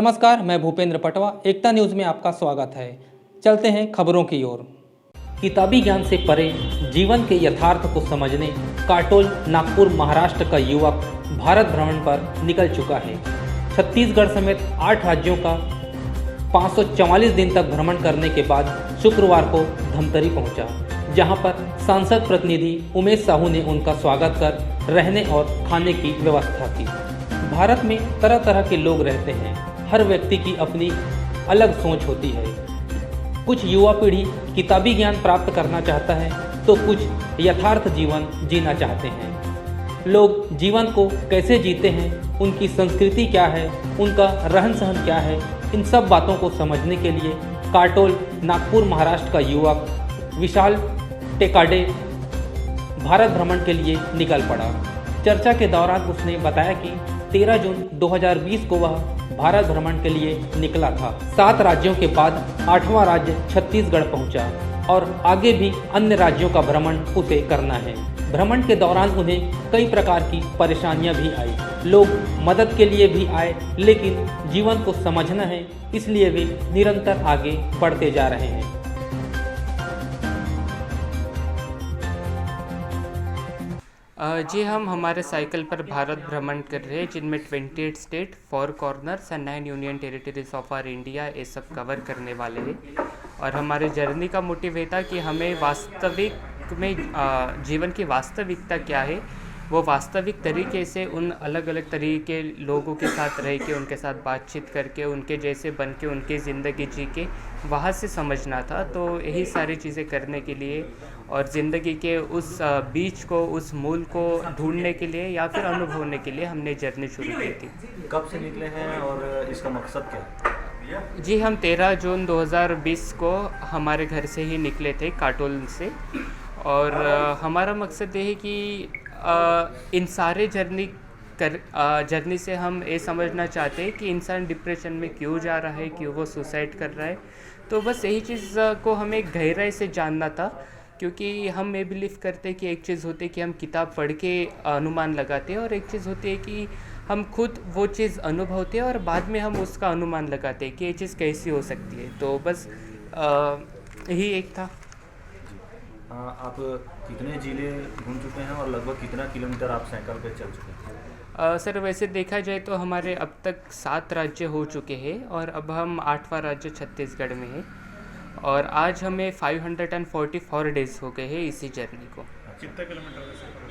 नमस्कार, मैं भूपेंद्र पटवा। एकता न्यूज़ में आपका स्वागत है। चलते हैं खबरों की ओर। किताबी ज्ञान से परे जीवन के यथार्थ को समझने काटोल नागपुर महाराष्ट्र का युवक भारत भ्रमण पर निकल चुका है। छत्तीसगढ़ समेत 8 राज्यों का 544 दिन तक भ्रमण करने के बाद शुक्रवार को धमतरी पहुंचा, जहां पर सांसद प्रतिनिधि उमेश साहू ने उनका स्वागत कर रहने और खाने की व्यवस्था की। भारत में तरह तरह के लोग रहते हैं। हर व्यक्ति की अपनी अलग सोच होती है। कुछ युवा पीढ़ी किताबी ज्ञान प्राप्त करना चाहता है तो कुछ यथार्थ जीवन जीना चाहते हैं। लोग जीवन को कैसे जीते हैं, उनकी संस्कृति क्या है, उनका रहन सहन क्या है, इन सब बातों को समझने के लिए काटोल नागपुर महाराष्ट्र का युवक विशाल टेकाडे भारत भ्रमण के लिए निकल पड़ा। चर्चा के दौरान उसने बताया कि 13 जून 2020 को वह भारत भ्रमण के लिए निकला था। 7 राज्यों के बाद 8वां राज्य छत्तीसगढ़ पहुंचा और आगे भी अन्य राज्यों का भ्रमण उसे करना है। भ्रमण के दौरान उन्हें कई प्रकार की परेशानियां भी आई। लोग मदद के लिए भी आए, लेकिन जीवन को समझना है, इसलिए वे निरंतर आगे बढ़ते जा रहे हैं। जी, हम हमारे साइकिल पर भारत भ्रमण कर रहे हैं, जिनमें 28 state, 4 corners and 9 union territories of R India ये सब कवर करने वाले हैं। और हमारे जर्नी का मोटिव ये था कि हमें वास्तविक में जीवन की वास्तविकता क्या है, वो वास्तविक तरीके से उन अलग अलग तरीके लोगों के साथ रह के, उनके साथ बातचीत करके, उनके जैसे बन के, उनकी ज़िंदगी जी के वहाँ से समझना था। तो यही सारी चीज़ें करने के लिए और ज़िंदगी के उस बीच को, उस मूल को ढूंढने के लिए या फिर अनुभवने के लिए हमने जर्नी शुरू की थी। कब से निकले हैं और इसका मकसद क्या है? जी, हम 13 जून 2020 को हमारे घर से ही निकले थे, काटोल से। और हमारा मकसद ये है कि इन सारे जर्नी से हम ये समझना चाहते हैं कि इंसान डिप्रेशन में क्यों जा रहा है, क्यों वो सुसाइड कर रहा है। तो बस यही चीज़ को हमें गहराई से जानना था, क्योंकि हम ये बिलीव करते हैं कि एक चीज़ होती है कि हम किताब पढ़ के अनुमान लगाते हैं, और एक चीज़ होती है कि हम खुद वो चीज़ अनुभवते हैं और बाद में हम उसका अनुमान लगाते हैं कि ये चीज़ कैसी हो सकती है। तो बस यही एक था। आप कितने ज़िले घूम चुके हैं और लगभग कितना किलोमीटर आप साइकिल पे चल चुके हैं? सर, वैसे देखा जाए तो हमारे अब तक 7 राज्य हो चुके हैं और अब हम 8वां राज्य छत्तीसगढ़ में है। और आज हमें 544 डेज हो गए हैं इसी जर्नी को। कितना किलोमीटर?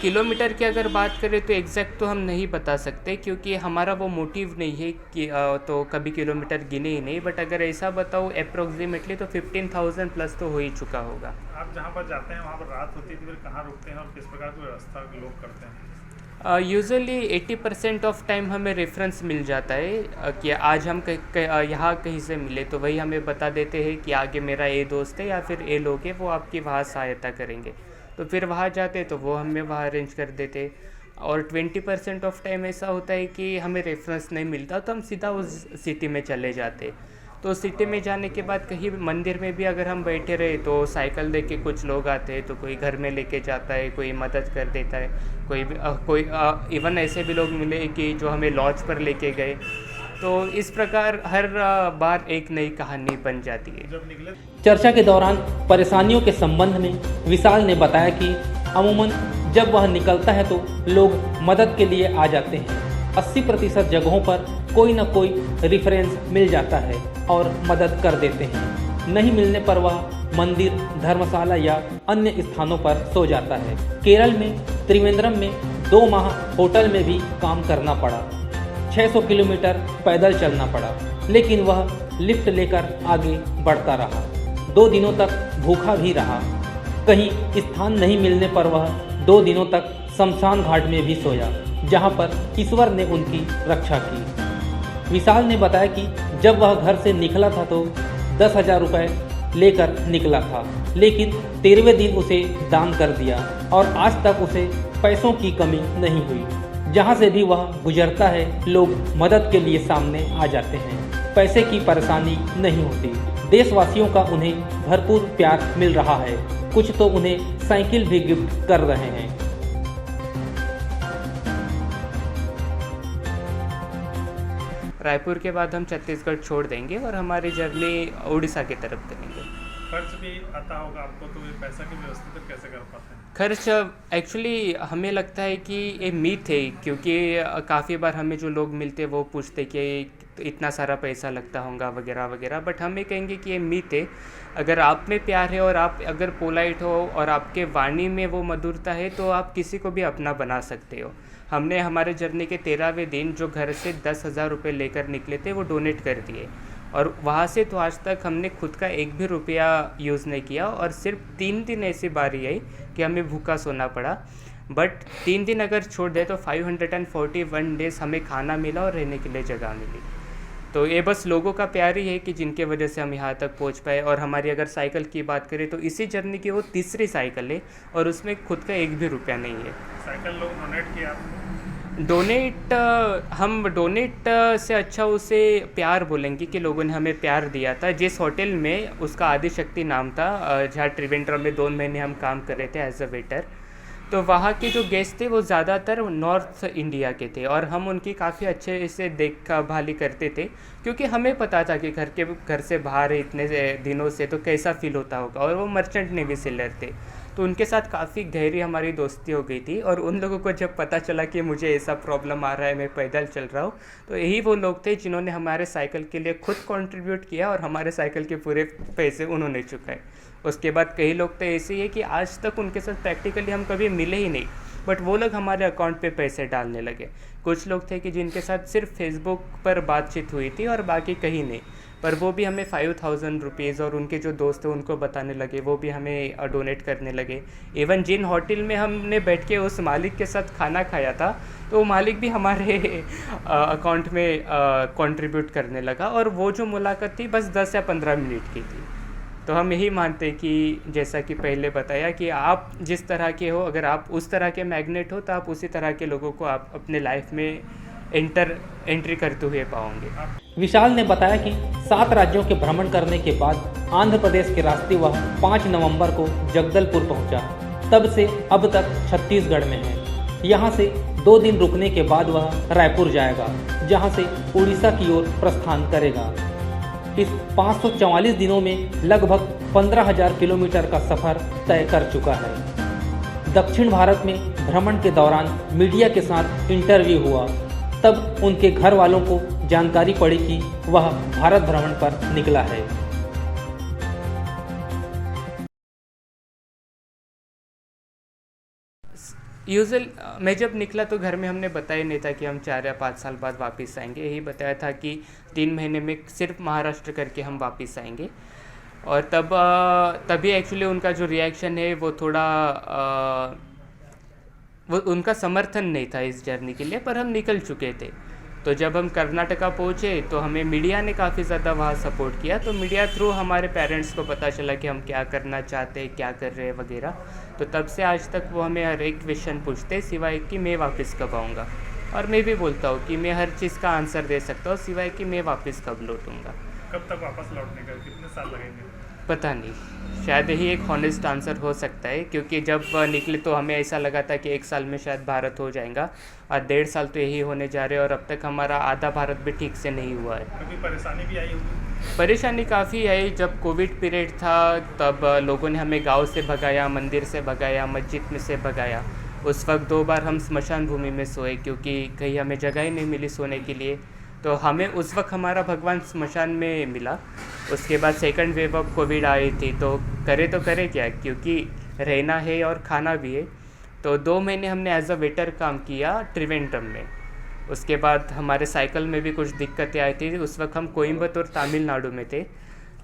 किलोमीटर की अगर बात करें तो एग्जैक्ट तो हम नहीं बता सकते, क्योंकि हमारा वो मोटिव नहीं है कि तो कभी किलोमीटर गिने ही नहीं। बट अगर ऐसा बताऊँ अप्रोक्सीमेटली तो 15,000 प्लस तो हो ही चुका होगा। आप जहाँ पर जाते हैं वहाँ पर रात होती है तो फिर कहाँ रुकते हैं और किस प्रकार की व्यवस्था लोग करते हैं? यूजुअली 80% ऑफ टाइम हमें रेफरेंस मिल जाता है कि आज हम यहाँ कहीं से मिले, तो वही हमें बता देते हैं कि आगे मेरा ये दोस्त है या फिर ये लोग हैं, वो आपकी वहाँ सहायता करेंगे। तो फिर वहाँ जाते तो वो हमें वहाँ अरेंज कर देते। और 20% ऑफ टाइम ऐसा होता है कि हमें रेफरेंस नहीं मिलता तो हम सीधा उस सिटी में चले जाते। तो सिटी में जाने के बाद कहीं मंदिर में भी अगर हम बैठे रहे तो साइकिल दे के कुछ लोग आते हैं, तो कोई घर में लेके जाता है, कोई मदद कर देता है, कोई इवन ऐसे भी लोग मिले कि जो हमें लॉज पर लेके गए। तो इस प्रकार हर बार एक नई कहानी बन जाती है। चर्चा के दौरान परेशानियों के संबंध में विशाल ने बताया कि अमूमन जब वह निकलता है तो लोग मदद के लिए आ जाते हैं। 80% जगहों पर कोई न कोई रेफरेंस मिल जाता है और मदद कर देते हैं। नहीं मिलने पर वह मंदिर, धर्मशाला या अन्य स्थानों पर सो जाता है। केरल में त्रिवेंद्रम में 2 माह होटल में भी काम करना पड़ा। 600 किलोमीटर पैदल चलना पड़ा, लेकिन वह लिफ्ट लेकर आगे बढ़ता रहा। 2 दिनों तक भूखा भी रहा। कहीं स्थान नहीं मिलने पर वह 2 दिनों तक शमशान घाट में भी सोया, जहां पर ईश्वर ने उनकी रक्षा की। विशाल ने बताया कि जब वह घर से निकला था तो 10,000 रुपये लेकर निकला था, लेकिन 13वें दिन उसे दान कर दिया और आज तक उसे पैसों की कमी नहीं हुई। जहाँ से भी वह गुजरता है लोग मदद के लिए सामने आ जाते हैं। पैसे की परेशानी नहीं होती। देशवासियों का उन्हें भरपूर प्यार मिल रहा है। कुछ तो उन्हें साइकिल भी गिफ्ट कर रहे हैं। रायपुर के बाद हम छत्तीसगढ़ छोड़ देंगे और हमारी जर्नी उड़ीसा की तरफ करेंगे। खर्च भी आता होगा आपको, तो ये पैसा की व्यवस्था तो कैसे कर पाते हैं? खर्च एक्चुअली हमें लगता है कि ये मीथ है, क्योंकि काफ़ी बार हमें जो लोग मिलते हैं वो पूछते कि इतना सारा पैसा लगता होगा वगैरह वगैरह, बट हम ये कहेंगे कि ये मीथ है। अगर आप में प्यार है और आप अगर पोलाइट हो और आपके वाणी में वो मधुरता है तो आप किसी को भी अपना बना सकते हो। हमने हमारे जर्नी के 13वें दिन जो घर से 10,000 रुपये लेकर निकले थे वो डोनेट कर दिए, और वहाँ से तो आज तक हमने खुद का एक भी रुपया यूज़ नहीं किया। और सिर्फ 3 दिन ऐसी बारी आई कि हमें भूखा सोना पड़ा, बट 3 दिन अगर छोड़ दे तो 541 डेज़ हमें खाना मिला और रहने के लिए जगह मिली। तो ये बस लोगों का प्यार ही है कि जिनके वजह से हम यहाँ तक पहुँच पाए। और हमारी अगर साइकिल की बात करें तो इसी जर्नी की वो तीसरी साइकिल है और उसमें खुद का एक भी रुपया नहीं है। साइकिल लोग डोनेट किया आपको? हम डोनेट से अच्छा उसे प्यार बोलेंगे कि लोगों ने हमें प्यार दिया था। जिस होटल में, उसका आदिशक्ति नाम था, जहाँ त्रिवेंद्रम में 2 महीने हम काम कर रहे थे एज अ वेटर, तो वहाँ के जो गेस्ट थे वो ज़्यादातर नॉर्थ इंडिया के थे और हम उनकी काफ़ी अच्छे से देखभाली करते थे, क्योंकि हमें पता था कि घर से बाहर है इतने दिनों से तो कैसा फील होता होगा। और वो मर्चेंट नेवी सेलर थे, तो उनके साथ काफ़ी गहरी हमारी दोस्ती हो गई थी। और उन लोगों को जब पता चला कि मुझे ऐसा प्रॉब्लम आ रहा है, मैं पैदल चल रहा हूँ, तो यही वो लोग थे जिन्होंने हमारे साइकिल के लिए खुद कंट्रीब्यूट किया और हमारे साइकिल के पूरे पैसे उन्होंने चुकाए। उसके बाद कई लोग तो ऐसे ही है कि आज तक उनके साथ प्रैक्टिकली हम कभी मिले ही नहीं, बट वो लोग हमारे अकाउंट पे पैसे डालने लगे। कुछ लोग थे कि जिनके साथ सिर्फ फेसबुक पर बातचीत हुई थी और बाकी कहीं नहीं, पर वो भी हमें 5,000 रुपीज़ और उनके जो दोस्त थे उनको बताने लगे, वो भी हमें डोनेट करने लगे। इवन जिन होटल में हमने बैठ के उस मालिक के साथ खाना खाया था, तो वो मालिक भी हमारे अकाउंट में कंट्रीब्यूट करने लगा। और वो जो मुलाकात थी बस 10 या 15 मिनट की थी। तो हम यही मानते हैं कि जैसा कि पहले बताया कि आप जिस तरह के हो, अगर आप उस तरह के मैग्नेट हो तो आप उसी तरह के लोगों को आप अपने लाइफ में एंट्री करते हुए पाओगे। विशाल ने बताया कि 7 राज्यों के भ्रमण करने के बाद आंध्र प्रदेश के रास्ते वह 5 नवंबर को जगदलपुर पहुंचा। तब से अब तक छत्तीसगढ़ में है। यहां से 2 दिन रुकने के बाद वह रायपुर जाएगा, जहां से उड़ीसा की ओर प्रस्थान करेगा। इस 544 दिनों में लगभग 15,000 किलोमीटर का सफर तय कर चुका है। दक्षिण भारत में भ्रमण के दौरान मीडिया के साथ इंटरव्यू हुआ, तब उनके घर वालों को जानकारी पड़ी कि वह भारत भ्रमण पर निकला है। मैं जब निकला तो घर में हमने बताया नहीं था कि हम 4 या 5 साल बाद वापस आएंगे। यही बताया था कि 3 महीने में सिर्फ महाराष्ट्र करके हम वापस आएंगे। और तभी एक्चुअली उनका जो रिएक्शन है वो थोड़ा वो उनका समर्थन नहीं था इस जर्नी के लिए, पर हम निकल चुके थे। तो जब हम कर्नाटका पहुँचे तो हमें मीडिया ने काफ़ी ज़्यादा वहाँ सपोर्ट किया। तो मीडिया थ्रू हमारे पेरेंट्स को पता चला कि हम क्या करना चाहते हैं, क्या कर रहे हैं वगैरह। तो तब से आज तक वो हमें हर एक क्वेश्चन पूछते, सिवाय कि मैं वापस कब आऊँगा। और मैं भी बोलता हूँ कि मैं हर चीज़ का आंसर दे सकता हूँ, सिवाय कि मैं वापस कब लौटूँगा। कब तक वापस लौटने का, कितने साल लगेंगे? पता नहीं, शायद यही एक हॉनेस्ट आंसर हो सकता है, क्योंकि जब निकले तो हमें ऐसा लगा था कि 1 साल में शायद भारत हो जाएगा, और 1.5 साल तो यही होने जा रहे हैं और अब तक हमारा आधा भारत भी ठीक से नहीं हुआ है। कभी परेशानी भी आई होगी? परेशानी काफ़ी आई। जब कोविड पीरियड था तब लोगों ने हमें गांव से भगाया, मंदिर से भगाया, मस्जिद में से भगाया। उस वक्त 2 बार हम स्मशान भूमि में सोए, क्योंकि कहीं हमें जगह ही नहीं मिली सोने के लिए। तो हमें उस वक्त हमारा भगवान स्मशान में मिला। उसके बाद सेकंड वेव ऑफ कोविड आई थी, तो करे क्या, क्योंकि रहना है और खाना भी है। तो 2 महीने हमने एज अ वेटर काम किया त्रिवेंद्रम में। उसके बाद हमारे साइकिल में भी कुछ दिक्कतें आई थी। उस वक्त हम कोयम्बतूर तमिलनाडु में थे।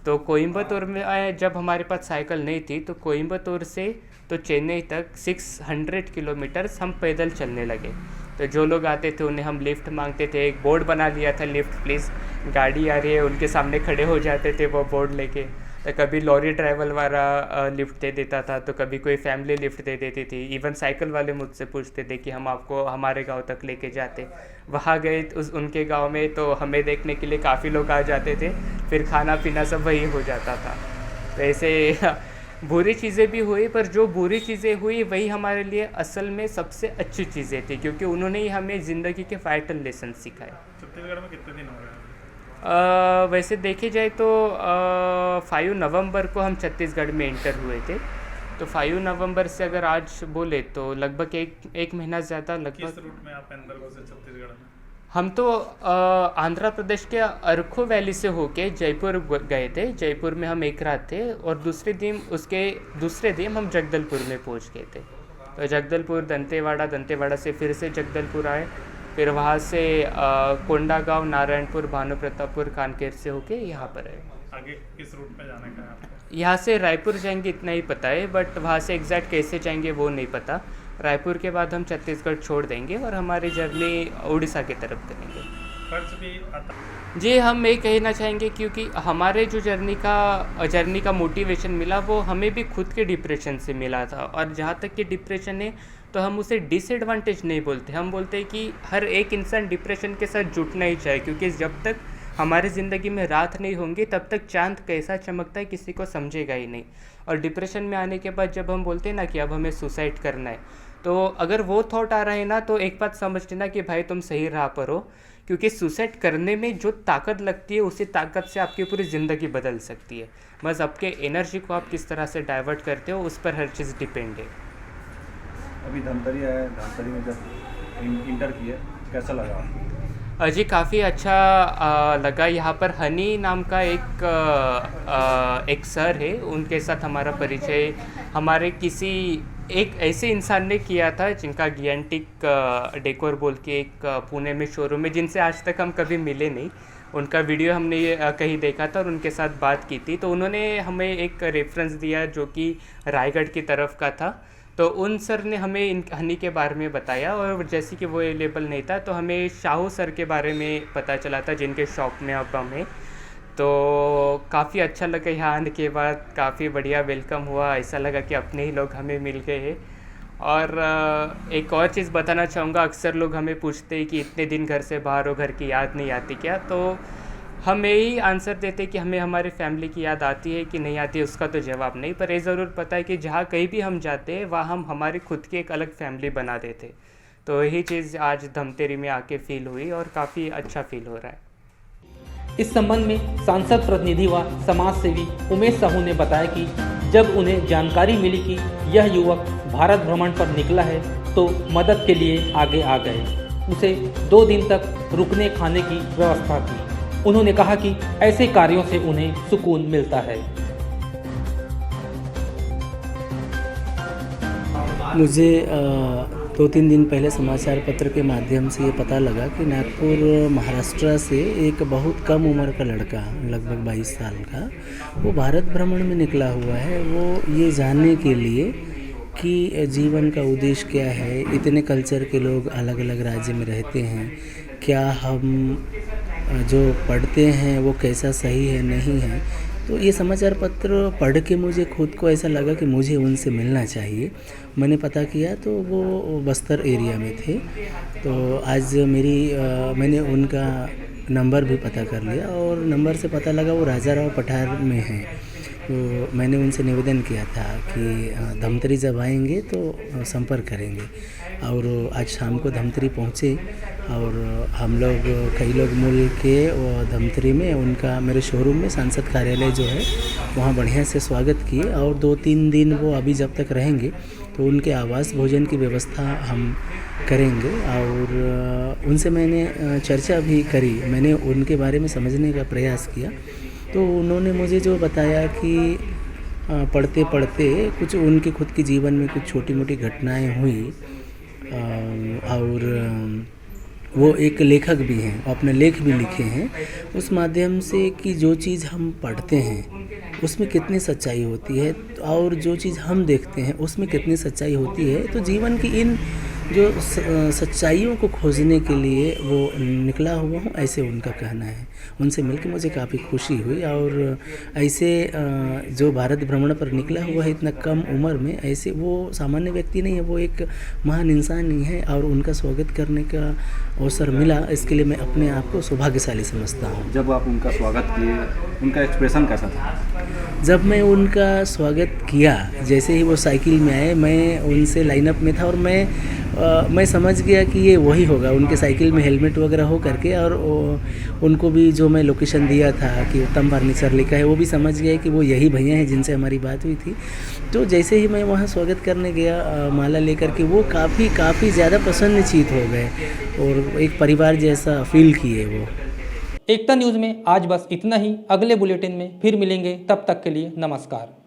तो कोयम्बतूर में जब हमारे पास साइकिल नहीं थी तो कोयम्बतूर से तो चेन्नई तक 600 किलोमीटर्स हम पैदल चलने लगे। तो जो लोग आते थे उन्हें हम लिफ्ट मांगते थे। एक बोर्ड बना लिया था, लिफ्ट प्लीज़, गाड़ी आ रही है, उनके सामने खड़े हो जाते थे वो बोर्ड लेके। तो कभी लॉरी ड्राइवर वाला लिफ्ट दे देता था, तो कभी कोई फैमिली लिफ्ट दे देती थी। इवन साइकिल वाले मुझसे पूछते थे कि हम आपको हमारे गांव तक लेके जाते। वहाँ गए उनके गांव में तो हमें देखने के लिए काफ़ी लोग आ जाते थे, फिर खाना पीना सब वही हो जाता था। तो ऐसे बुरी चीज़ें भी हुई, पर जो बुरी चीज़ें हुई वही हमारे लिए असल में सबसे अच्छी चीज़ें थी, क्योंकि उन्होंने ही हमें ज़िंदगी के वाइटल लेसन सिखाए। छत्तीसगढ़ में कितने दिन हो गए? वैसे देखे जाए तो 5 नवंबर को हम छत्तीसगढ़ में एंटर हुए थे। तो 5 नवंबर से अगर आज बोले तो लगभग एक महीना ज़्यादा किस लगभग। रूट में आप अंदर घुसे छत्तीसगढ़ में? हम तो आंध्र प्रदेश के अरखो वैली से होके जयपुर गए थे। जयपुर में हम एक रात थे और दूसरे दिन हम जगदलपुर में पहुंच गए थे। तो जगदलपुर दंतेवाड़ा से फिर से जगदलपुर आए, फिर वहाँ से कोंडागांव, नारायणपुर, भानु प्रतापपुर, कानकेर से होके यहाँ पर आए। आगे किस रूट में जाने का है आपको? यहाँ से रायपुर जाएंगे इतना ही पता है, बट वहाँ से एग्जैक्ट कैसे जाएंगे वो नहीं पता। रायपुर के बाद हम छत्तीसगढ़ छोड़ देंगे और हमारी जर्नी उड़ीसा की तरफ करेंगे। खर्च भी आता? जी, हम ये कहना चाहेंगे क्योंकि हमारे जो जर्नी का मोटिवेशन मिला वो हमें भी खुद के डिप्रेशन से मिला था। और जहाँ तक कि डिप्रेशन है तो हम उसे डिसएडवांटेज नहीं बोलते, हम बोलते हैं कि हर एक इंसान डिप्रेशन के साथ जुटना ही चाहिए, क्योंकि जब तक हमारी ज़िंदगी में रात नहीं होंगी तब तक चांद कैसा चमकता है किसी को समझेगा ही नहीं। और डिप्रेशन में आने के बाद जब हम बोलते हैं ना कि अब हमें सुसाइड करना है, तो अगर वो थॉट आ रहा है ना तो एक बात समझ लेना कि भाई तुम सही राह पर हो, क्योंकि सुसाइड करने में जो ताकत लगती है उसी ताकत से आपकी पूरी ज़िंदगी बदल सकती है। बस आपके एनर्जी को आप किस तरह से डाइवर्ट करते हो उस पर हर चीज़ डिपेंड है। अभी धमतरी आए, धमतरी में जब इंटर किए कैसा लगा आपको? जी, काफ़ी अच्छा लगा। यहाँ पर हनी नाम का एक सर है, उनके साथ हमारा परिचय हमारे किसी एक ऐसे इंसान ने किया था जिनका गियांटिक डेकोर बोल के एक पुणे में शोरूम है, जिनसे आज तक हम कभी मिले नहीं। उनका वीडियो हमने कहीं देखा था और उनके साथ बात की थी, तो उन्होंने हमें एक रेफरेंस दिया जो कि रायगढ़ की तरफ का था। तो उन सर ने हमें इन हनी के बारे में बताया, और जैसे कि वो अवेलेबल नहीं था तो हमें शाहू सर के बारे में पता चला था जिनके शॉप में अब हम हैं। तो काफ़ी अच्छा लगा, यहाँ आने के बाद काफ़ी बढ़िया वेलकम हुआ, ऐसा लगा कि अपने ही लोग हमें मिल गए हैं। और एक और चीज़ बताना चाहूँगा, अक्सर लोग हमें पूछते हैं कि इतने दिन घर से बाहर हो, घर की याद नहीं आती क्या? तो हम यही आंसर देते कि हमें हमारी फैमिली की याद आती है कि नहीं आती है, उसका तो जवाब नहीं, पर ये ज़रूर पता है कि जहाँ कहीं भी हम जाते हैं वहाँ हम हमारी खुद की एक अलग फैमिली बना देते। तो यही चीज़ आज धमतरी में आके फील हुई और काफ़ी अच्छा फील हो रहा है। इस संबंध में सांसद प्रतिनिधि व समाज सेवी उमेश साहू ने बताया कि जब उन्हें जानकारी मिली कि यह युवक भारत भ्रमण पर निकला है तो मदद के लिए आगे आ गए। उसे 2 दिन तक रुकने खाने की व्यवस्था की। उन्होंने कहा कि ऐसे कार्यों से उन्हें सुकून मिलता है। मुझे 2-3 दिन पहले समाचार पत्र के माध्यम से ये पता लगा कि नागपुर महाराष्ट्र से एक बहुत कम उम्र का लड़का, लगभग 22 साल का, वो भारत भ्रमण में निकला हुआ है। वो ये जानने के लिए कि जीवन का उद्देश्य क्या है, इतने कल्चर के लोग अलग अलग राज्य में रहते हैं, क्या हम जो पढ़ते हैं वो कैसा सही है नहीं है। तो ये समाचार पत्र पढ़ के मुझे खुद को ऐसा लगा कि मुझे उनसे मिलना चाहिए। मैंने पता किया तो वो बस्तर एरिया में थे। तो आज मैंने उनका नंबर भी पता कर लिया और नंबर से पता लगा वो राजाराव पठार में हैं। तो मैंने उनसे निवेदन किया था कि धमतरी जब आएंगे तो संपर्क करेंगे, और आज शाम को धमतरी पहुँचे और हम लोग कई लोग मिल के वो धमतरी में उनका मेरे शोरूम में सांसद कार्यालय जो है वहाँ बढ़िया से स्वागत किए। और 2-3 दिन वो अभी जब तक रहेंगे तो उनके आवास भोजन की व्यवस्था हम करेंगे। और उनसे मैंने चर्चा भी करी, मैंने उनके बारे में समझने का प्रयास किया। तो उन्होंने मुझे जो बताया कि पढ़ते पढ़ते कुछ उनके खुद के जीवन में कुछ छोटी मोटी घटनाएं हुई, और वो एक लेखक भी हैं, अपने लेख भी लिखे हैं उस माध्यम से कि जो चीज़ हम पढ़ते हैं उसमें कितनी सच्चाई होती है और जो चीज़ हम देखते हैं उसमें कितनी सच्चाई होती है। तो जीवन की इन जो सच्चाइयों को खोजने के लिए वो निकला हुआ हूँ, ऐसे उनका कहना है। उनसे मिलकर मुझे काफ़ी खुशी हुई। और ऐसे जो भारत भ्रमण पर निकला हुआ है इतना कम उम्र में, ऐसे वो सामान्य व्यक्ति नहीं है, वो एक महान इंसान ही है। और उनका स्वागत करने का अवसर मिला, इसके लिए मैं अपने आप को सौभाग्यशाली समझता हूँ। जब आप उनका स्वागत किए, उनका एक्सप्रेशन कैसा था? जब मैं उनका स्वागत किया, जैसे ही वो साइकिल में आए, मैं उनसे लाइनअप में था और मैं मैं समझ गया कि ये वही होगा। उनके साइकिल में हेलमेट वगैरह हो करके, और उनको भी जो मैं लोकेशन दिया था कि उत्तम फर्नीचर लिखा है, वो भी समझ गया कि वो यही भैया हैं जिनसे हमारी बात हुई थी। तो जैसे ही मैं वहाँ स्वागत करने गया माला लेकर के, वो काफ़ी ज़्यादा प्रसन्नचित्त हो गए और एक परिवार जैसा फील किए वो। एकता न्यूज़ में आज बस इतना ही। अगले बुलेटिन में फिर मिलेंगे, तब तक के लिए नमस्कार।